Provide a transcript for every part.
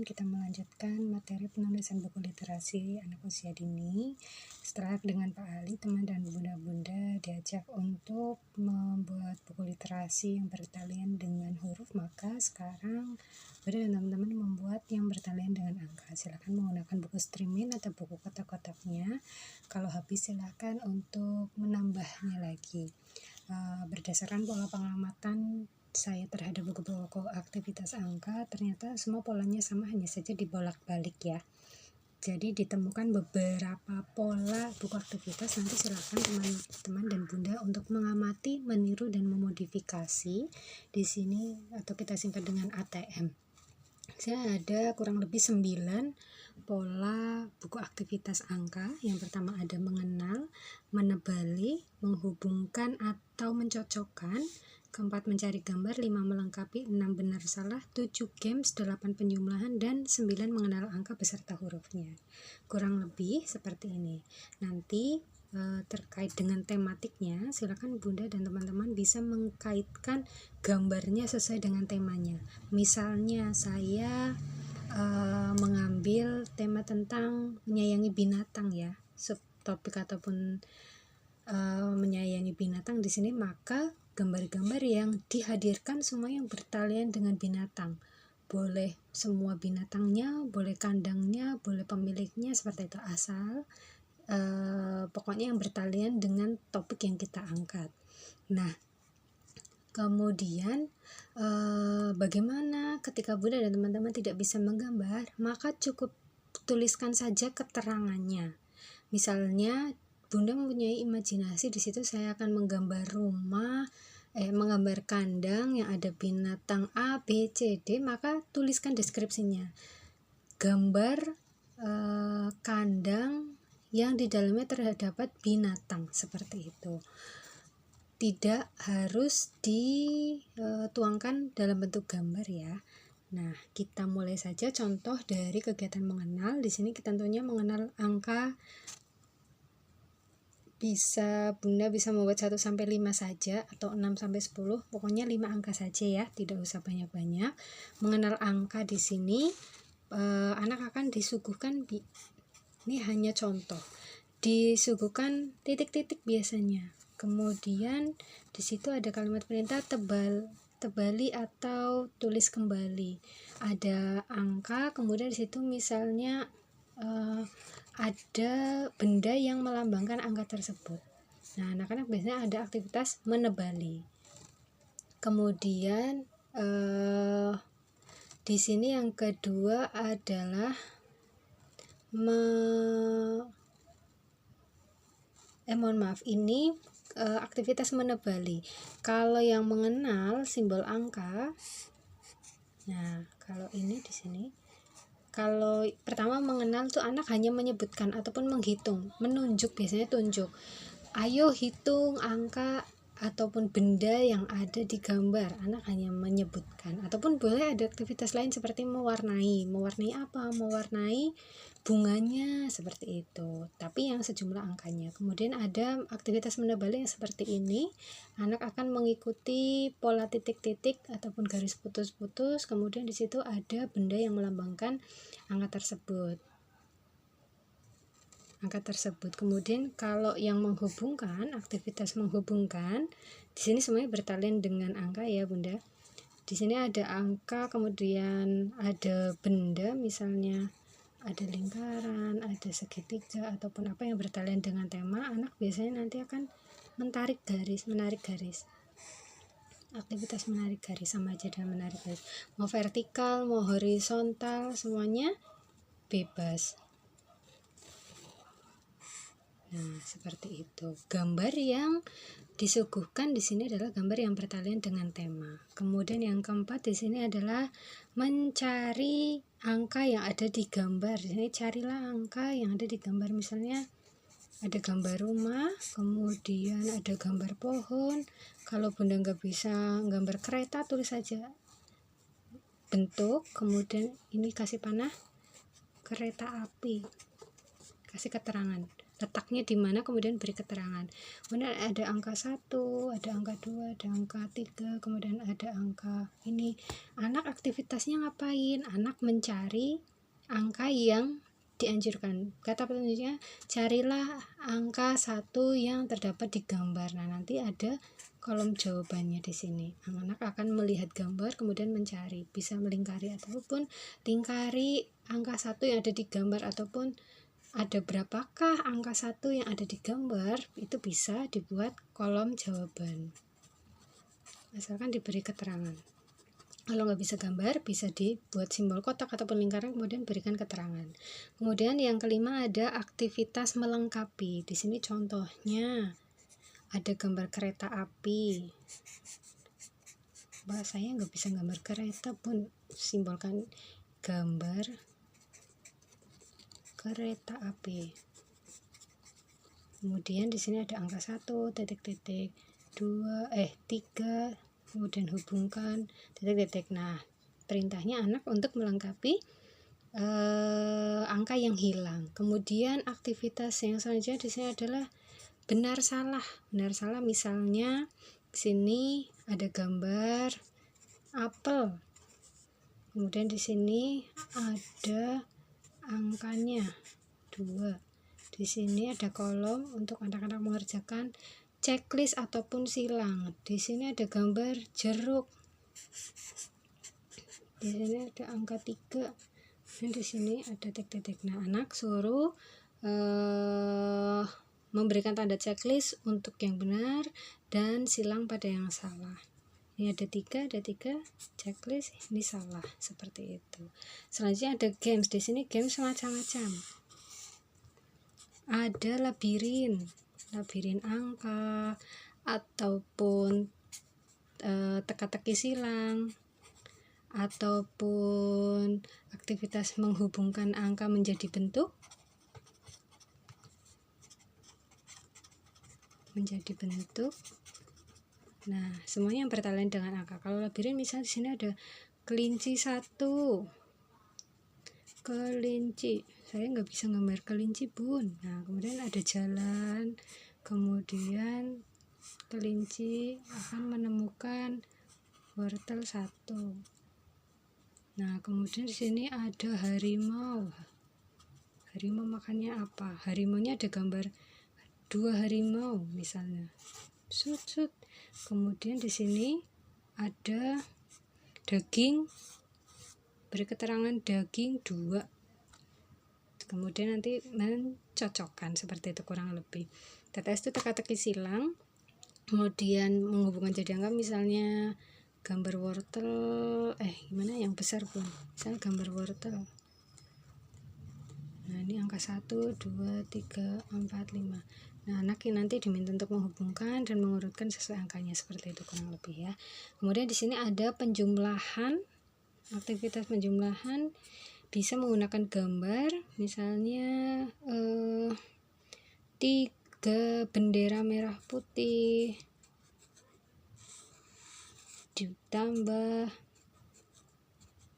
kita melanjutkan materi penulisan buku literasi anak usia dini. Setelah dengan Pak Ali, teman dan bunda-bunda diajak untuk membuat buku literasi yang bertalian dengan huruf, maka sekarang Bunda dan teman-teman membuat yang bertalian dengan angka. Silakan menggunakan buku streaming atau buku kotak-kotaknya. Kalau habis silakan untuk menambahnya lagi. Berdasarkan pola pengamatan saya terhadap buku-buku aktivitas angka, ternyata semua polanya sama, hanya saja dibolak-balik ya. Jadi ditemukan beberapa pola buku aktivitas. Nanti silakan teman-teman dan bunda untuk mengamati, meniru dan memodifikasi di sini, atau kita singkat dengan ATM. Saya ada kurang lebih 9 pola buku aktivitas angka. Yang pertama ada mengenal, menebali, menghubungkan atau mencocokkan. Keempat mencari gambar, 5 melengkapi, 6 benar salah, 7 games, 8 penjumlahan, dan 9 mengenal angka beserta hurufnya. Kurang lebih seperti ini. Nanti terkait dengan tematiknya, silakan bunda dan teman-teman bisa mengkaitkan gambarnya sesuai dengan temanya. Misalnya saya mengambil tema tentang menyayangi binatang ya, subtopik ataupun menyayangi binatang di sini, maka gambar-gambar yang dihadirkan semua yang bertalian dengan binatang. Boleh semua binatangnya, boleh kandangnya, boleh pemiliknya, seperti itu, asal pokoknya yang bertalian dengan topik yang kita angkat. Nah, kemudian bagaimana ketika bunda dan teman-teman tidak bisa menggambar, maka cukup tuliskan saja keterangannya. Misalnya bunda mempunyai imajinasi, di situ saya akan menggambar rumah, menggambar kandang yang ada binatang A, B, C, D, maka tuliskan deskripsinya. Gambar kandang yang di dalamnya terdapat binatang, seperti itu. Tidak harus dituangkan dalam bentuk gambar ya. Nah, kita mulai saja contoh dari kegiatan mengenal. Di sini kita tentunya mengenal angka. Bunda bisa membuat 1 sampai 5 saja atau 6 sampai 10. Pokoknya 5 angka saja ya, tidak usah banyak-banyak. Mengenal angka di sini anak akan disuguhkan, ini hanya contoh. Disuguhkan titik-titik biasanya. Kemudian di situ ada kalimat perintah tebali atau tulis kembali. Ada angka, kemudian di situ misalnya ada benda yang melambangkan angka tersebut. Nah, anak-anak biasanya ada aktivitas menebali. Kemudian di sini yang kedua adalah ini aktivitas menebali. Kalau yang mengenal simbol angka, nah kalau ini di sini, kalau pertama mengenal tuh anak hanya menyebutkan ataupun menghitung, menunjuk, biasanya tunjuk. Ayo hitung angka ataupun benda yang ada di gambar. Anak hanya menyebutkan, ataupun boleh ada aktivitas lain seperti mewarnai apa? Mewarnai bunganya, seperti itu. Tapi yang sejumlah angkanya. Kemudian ada aktivitas menebali yang seperti ini. Anak akan mengikuti pola titik-titik ataupun garis putus-putus. Kemudian di situ ada benda yang melambangkan angka tersebut. Kemudian kalau yang menghubungkan, aktivitas menghubungkan, di sini semuanya bertalian dengan angka ya bunda. Di sini ada angka, kemudian ada benda, misalnya ada lingkaran, ada segitiga, ataupun apa yang bertalian dengan tema. Anak biasanya nanti akan menarik garis. Aktivitas menarik garis sama aja dengan menarik garis. Mau vertikal, mau horizontal, semuanya bebas. Nah, seperti itu. Gambar yang disuguhkan di sini adalah gambar yang bertalian dengan tema. Kemudian yang keempat di sini adalah mencari angka yang ada di gambar. Di sini carilah angka yang ada di gambar. Misalnya ada gambar rumah, kemudian ada gambar pohon. Kalau bunda nggak bisa gambar kereta, tulis saja bentuk, kemudian ini kasih panah kereta api, kasih keterangan. letaknya di mana, kemudian beri keterangan. Kemudian ada angka 1, ada angka 2, ada angka 3, kemudian ada angka ini. Anak aktivitasnya ngapain? Anak mencari angka yang dianjurkan. Kata petunjuknya, carilah angka 1 yang terdapat di gambar. Nah, nanti ada kolom jawabannya di sini. Anak akan melihat gambar kemudian mencari, bisa melingkari ataupun lingkari angka 1 yang ada di gambar, ataupun ada berapakah angka 1 yang ada di gambar, itu bisa dibuat kolom jawaban asalkan diberi keterangan. Kalau nggak bisa gambar, bisa dibuat simbol kotak ataupun lingkaran, kemudian berikan keterangan. Kemudian yang kelima ada aktivitas melengkapi. Di sini contohnya ada gambar kereta api. Saya nggak bisa gambar kereta pun, simbolkan gambar kereta api. Kemudian di sini ada angka 1, titik-titik, 3, kemudian hubungkan titik-titik. Nah, perintahnya anak untuk melengkapi angka yang hilang. Kemudian aktivitas yang selanjutnya di sini adalah benar salah. Benar salah misalnya di sini ada gambar apel. Kemudian di sini ada angkanya 2. Di sini ada kolom untuk anak-anak mengerjakan checklist ataupun silang. Di sini ada gambar jeruk. Di sini ada angka 3. Dan di sini ada titik-titik. Nah, anak suruh memberikan tanda checklist untuk yang benar dan silang pada yang salah. Ini ada 3 checklist, ini salah, seperti itu. Selanjutnya ada games. Di sini games macam-macam. Ada labirin angka ataupun teka-teki silang, ataupun aktivitas menghubungkan angka menjadi bentuk. Nah, semuanya yang bertalian dengan angka. Kalau labirin misalnya di sini ada kelinci 1. Kelinci. Saya nggak bisa gambar kelinci, Bun. Nah, kemudian ada jalan. Kemudian kelinci akan menemukan wortel 1. Nah, kemudian di sini ada harimau. Harimau makannya apa? Harimaunya ada gambar 2 harimau misalnya. Sut. Kemudian di sini ada daging, beri keterangan daging 2. Kemudian nanti mencocokkan seperti itu kurang lebih. TTS itu teka-teki silang, kemudian menghubungkan jadi angka, misalnya gambar wortel, gimana yang besar pun, misalnya gambar wortel. Nah, ini angka 1, 2, 3, 4, 5. Nah, anak nanti diminta untuk menghubungkan dan mengurutkan sesuai angkanya, seperti itu kurang lebih ya. Kemudian di sini ada penjumlahan. Aktivitas penjumlahan bisa menggunakan gambar, misalnya 3 bendera merah putih ditambah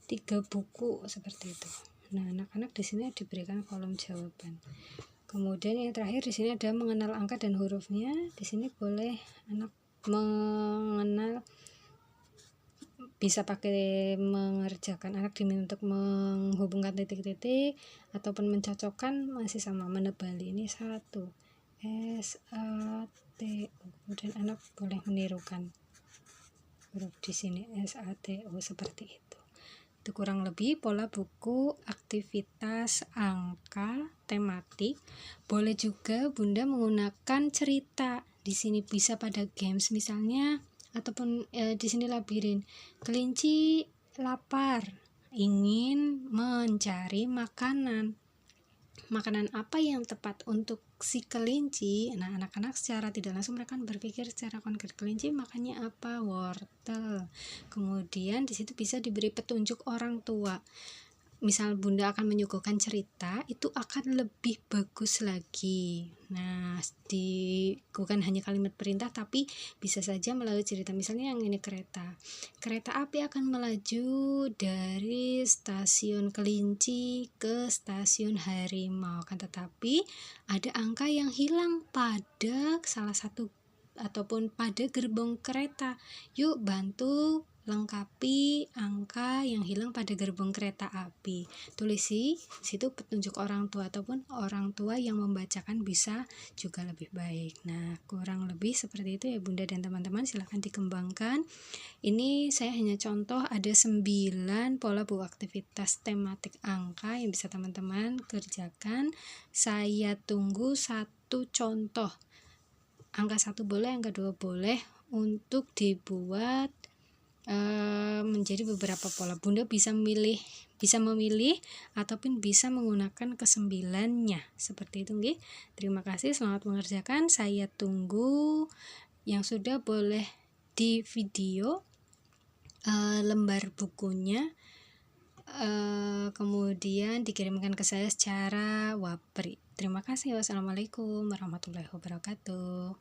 3 buku, seperti itu. Nah, anak-anak di sini diberikan kolom jawaban. Kemudian yang terakhir di sini ada mengenal angka dan hurufnya. Di sini boleh anak mengenal, bisa pakai mengerjakan, anak diminta untuk menghubungkan titik-titik ataupun mencocokkan, masih sama menebali. Ini 1 SATU. Kemudian anak boleh menirukan huruf di sini SATU, seperti itu. Itu kurang lebih pola buku aktivitas angka tematik. Boleh juga Bunda menggunakan cerita. Di sini bisa pada games misalnya, ataupun di sini labirin. Kelinci lapar, ingin mencari makanan. Makanan apa yang tepat untuk si kelinci? Nah, anak-anak secara tidak langsung mereka berpikir secara konkret, kelinci makannya apa? Wortel. Kemudian di situ bisa diberi petunjuk orang tua. misal Bunda akan menyuguhkan cerita, itu akan lebih bagus lagi. Nah, bukan hanya kalimat perintah, tapi bisa saja melalui cerita. Misalnya yang ini kereta. Kereta api akan melaju dari stasiun Kelinci ke stasiun Harimau. Kan tetapi ada angka yang hilang pada salah satu ataupun pada gerbong kereta. Yuk bantu lengkapi angka yang hilang pada gerbong kereta api. Tulisi situ petunjuk orang tua ataupun orang tua yang membacakan bisa juga lebih baik. Nah, kurang lebih seperti itu ya Bunda dan teman-teman, silahkan dikembangkan. Ini saya hanya contoh, ada 9 pola buku aktivitas tematik angka yang bisa teman-teman kerjakan. Saya tunggu satu contoh. Angka 1 boleh, angka 2 boleh untuk dibuat menjadi beberapa pola. Bunda bisa memilih ataupun bisa menggunakan ke-9-nya seperti itu nggih. Terima kasih, selamat mengerjakan. Saya tunggu yang sudah boleh di video lembar bukunya, kemudian dikirimkan ke saya secara wapri. Terima kasih. Wassalamualaikum warahmatullahi wabarakatuh.